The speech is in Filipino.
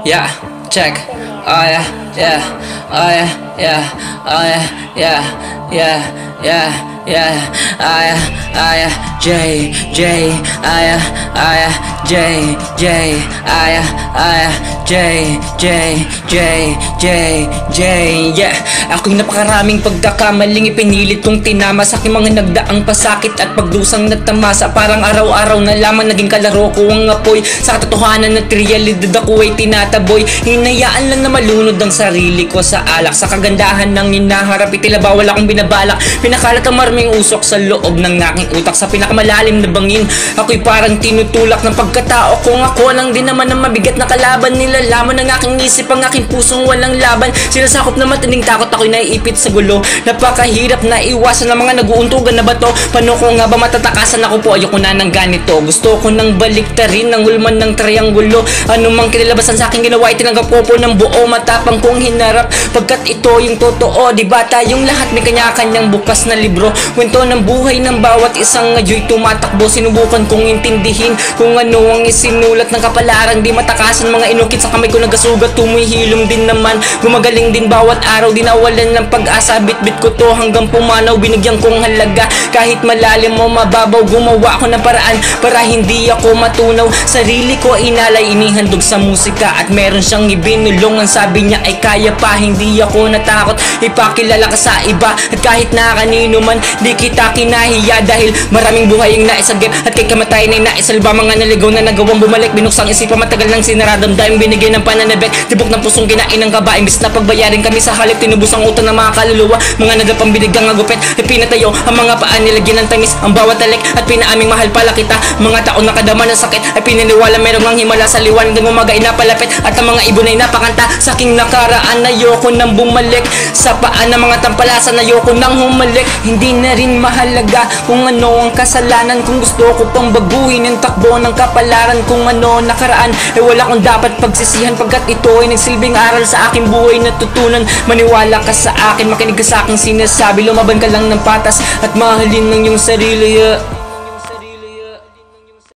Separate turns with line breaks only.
Yeah, check. Oh yeah, yeah. Oh yeah, yeah. Oh yeah, yeah. Yeah, yeah, yeah. Oh yeah, oh yeah. J, J. Oh yeah, oh yeah. J, J. Oh yeah, oh yeah. J, J, J, J, J. Yeah. Ako'y napakaraming pagkakamaling ipinilit kong tinama sa aking mga nagdaang pasakit at pagdusang nagtamasa. Parang araw-araw na lamang naging kalaro ko ang apoy. Sa katotohanan at realidad ako ay tinataboy. Hinayaan lang na malunod ang sarili ko sa alak. Sa kagandahan ng hinaharap, tila bawal akong binabalak. Pinakalat ang maraming usok sa loob ng aking utak. Sa pinakamalalim na bangin, ako'y parang tinutulak ng pagkatao kung ako lang din naman ang mabigat na kalaban. Nilalaman ng aking isip ang aking pusong walang laban. Sinasakop na matinding takot, ako'y naiipit sa gulo. Napakahirap na iwasan ng mga nag-uuntugan na bato. Paano ko nga ba matatakasan? Ako po ayoko na ng ganito. Gusto ko nang baliktarin ng hulman ng trianggulo. Ano mang kinalabasan sa aking ginawa ay tinanggap ko po ng buo. Matapang kong hinarap pagkat ito yung totoo. Diba tayong lahat may kanya-kanyang bukas na libro. Kwento ng buhay ng bawat isang ngayo'y tumatakbo. Sinubukan kong intindihin kung ano ang isinulat ng kapalaran. Di matakasan mga inukit sa kamay ko nagasugat. Tumihilom din naman, gumagaling din bawat araw. Di nawalan ng pag-asa, bit-bit ko to hanggang pumanaw. Binigyan kong halaga kahit malalim o mababaw. Gumawa ako ng paraan para hindi ako matunaw. Sarili ko inalay, inihandog sa musika. At meron siyang ibinulong. Ang sabi niya ay kaya pa. Hindi ako natakot ipakilala ka sa iba. At kahit na kanino man, di kita kinahiya. Dahil maraming buhay ang naisagip at kay kamatayan ay naisalba. Mga naligaw na nagawang bumalik. Binuksang isipan matagal ng sinaradamdamin. Binigay ng pananabik, tibok ng pusong kinain ng kaba. Imbis na pagbayarin kami sa halip, tinubos ang utang ng mga kaluluwa. Mga nagapang binigang agupit ay pinatayo ang mga paan, nilagyan ng tamis ang bawat talik. At pinaaming mahal pala kita. Mga taong nakadama ng sakit ay pininiwala merong ang himala sa liwanag ng umaga ay napalapit. At ang mga ibon ay napakanta sa aking nakaraan. Ayoko nang bumalik sa paan ng mga tampalasan. Ayoko nang humalik. Hindi na rin mahalaga kung ano ang kasalanan. Kung gusto ko pang baguhin ang takbo ng kapalaran. Kung ano nakaraan ay wala kong dapat pagsisihan, pagkat ito ay nagsilbing aral sa aking buhay. Natutunan maniwala ka sa akin, makinig ka sa aking sinasabi. Lumaban ka lang ng patas at mahalin ng iyong sarili.